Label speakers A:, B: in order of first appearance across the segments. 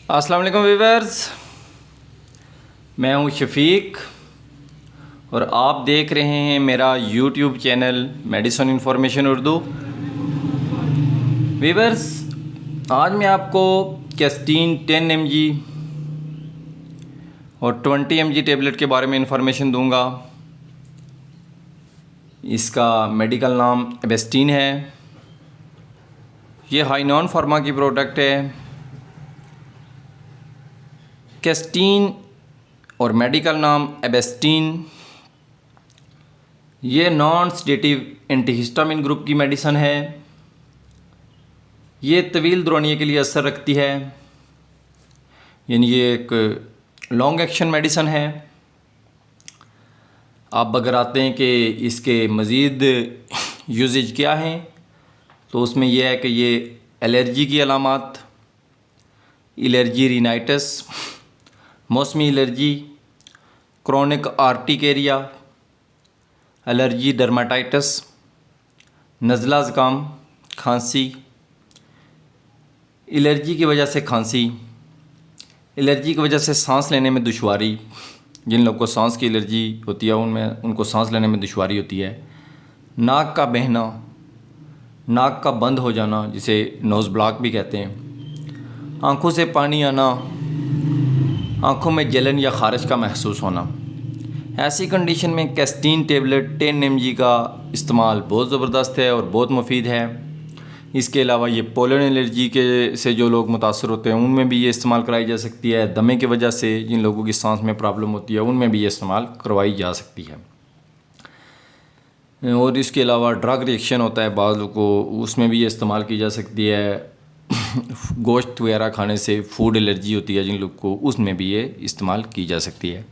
A: अस्सलाम वालेकुम व्यूअर्स, मैं हूं शफीक और आप देख रहे हैं मेरा YouTube channel medicine information Urdu. Viewers, आज मैं आपको कैस्टीन 10 mg और 20 mg टेबलेट के बारे में इंफॉर्मेशन दूंगा। इसका मेडिकल नाम एबेस्टीन है। ये हाइनॉन फार्मा की प्रोडक्ट है। कैस्टीन और मेडिकल नाम एबेस्टीन, ये नॉन सेडेटिव एंटीहिस्टामिन ग्रुप की मेडिसन है। ये तवील दौरानिए के लिए असर रखती है, यानी ये एक लॉन्ग एक्शन मेडिसन है। आप अगर आते हैं कि इसके मज़ीद यूजेज क्या हैं, तो उसमें यह है कि ये एलर्जी की अलामात, एलर्जी रिनाइटिस, मौसमी allergy, chronic urticaria, allergy dermatitis, नज़ला ज़ुकाम, खांसी, एलर्जी की वजह से खांसी, एलर्जी की वजह से सांस लेने में दुश्वारी, जिन लोगों को सांस की एलर्जी होती है उनको सांस लेने में दुश्वारी होती है, नाक का बहना, नाक का बंद हो जाना जिसे नोज़ ब्लॉक भी कहते हैं, आँखों से पानी आना, आँखों में जलन या ख़ारिश का महसूस होना। ऐसी कंडीशन में कैस्टीन टेबलेट 10 mg का इस्तेमाल बहुत ज़बरदस्त है और बहुत मुफीद है। इसके अलावा ये पोलन एलर्जी के से जो लोग मुतासर होते हैं उनमें भी ये इस्तेमाल कराई जा सकती है। दमे की वजह से जिन लोगों की सांस में प्रॉब्लम होती है उनमें भी ये इस्तेमाल करवाई जा सकती है। और इसके अलावा ड्रग रिएक्शन होता है बाज़ लोगों को, उसमें भी ये इस्तेमाल की जा सकती है। गोश्त वगैरह खाने से फूड एलर्जी होती है जिन लोगों को, उसमें भी ये इस्तेमाल की जा सकती है।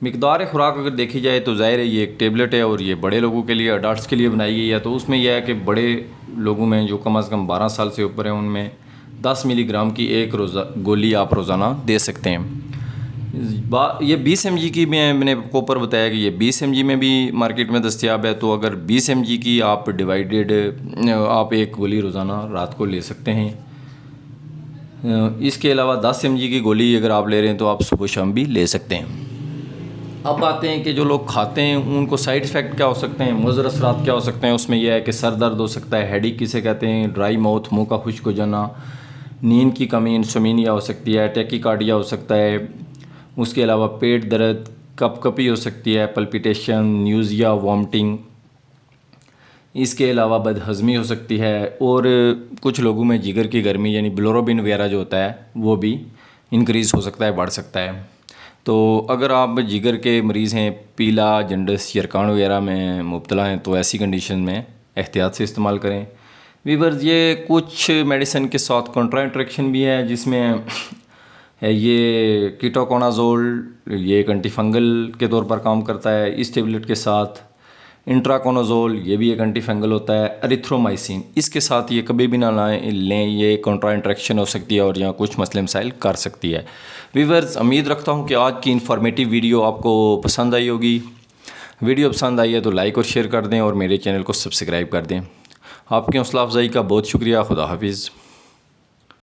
A: मिकदार खुराक अगर देखी जाए तो ज़ाहिर है ये एक टेबलेट है और ये बड़े लोगों के लिए, अडल्ट्स के लिए बनाई गई है। तो उसमें यह है कि बड़े लोगों में जो कम से कम 12 साल से ऊपर हैं उनमें 10 मिलीग्राम की एक गोली आप रोज़ाना दे सकते हैं। ये 20 mg की मैंने आपको ऊपर बताया कि ये 20 mg में भी मार्केट में दस्तयाब है। तो अगर 20 mg की आप डिवाइडेड आप एक गोली रोज़ाना रात को ले सकते हैं। इसके अलावा 10 mg की गोली अगर आप ले रहे हैं तो आप सुबह शाम भी ले सकते हैं। अब आते हैं कि जो लोग खाते हैं उनको साइड इफ़ेक्ट क्या हो सकते हैं, मुज़र असरात क्या हो सकते हैं। उसमें यह है कि सर दर्द हो सकता है, हेडेक किसे कहते हैं, ड्राई माउथ, मुंह का खुश्क हो जाना, नींद की कमी, इंसोमिनिया हो सकती है, टैकीकार्डिया हो सकता है। उसके अलावा पेट दर्द, कपकपी हो सकती है, पल्पिटेशन, न्यूज़िया, वॉमिटिंग। इसके अलावा बदहज़मी हो सकती है और कुछ लोगों में जिगर की गर्मी यानी बिलोरोबिन वगैरह जो होता है वो भी इंक्रीज़ हो सकता है, बढ़ सकता है। तो अगर आप जिगर के मरीज़ हैं, पीला, जंडिस, यरकान वगैरह में मुब्तला हैं, तो ऐसी कंडीशन में एहतियात से इस्तेमाल करें। वीवर्स, ये कुछ मेडिसिन के साथ कॉन्ट्रा इंट्रैक्शन भी है जिसमें ये कीटोकोनाजोल, ये एक एंटीफंगल के तौर पर काम करता है। इस टेबलेट के साथ इंट्राकोनाजोल, ये भी एक एंटीफंगल होता है। एरिथ्रोमाइसिन, इसके साथ ये कभी भी ना लें, ये कॉन्ट्रा इंट्रैक्शन हो सकती है और यहाँ कुछ मसले मसाइल कर सकती है। व्यूअर्स, उम्मीद रखता हूँ कि आज की इन्फॉर्मेटिव वीडियो आपको पसंद आई होगी। वीडियो पसंद आई है तो लाइक और शेयर कर दें और मेरे चैनल को सब्सक्राइब कर दें। आपकी हौसला अफजाई का बहुत शुक्रिया। खुदा हाफिज़।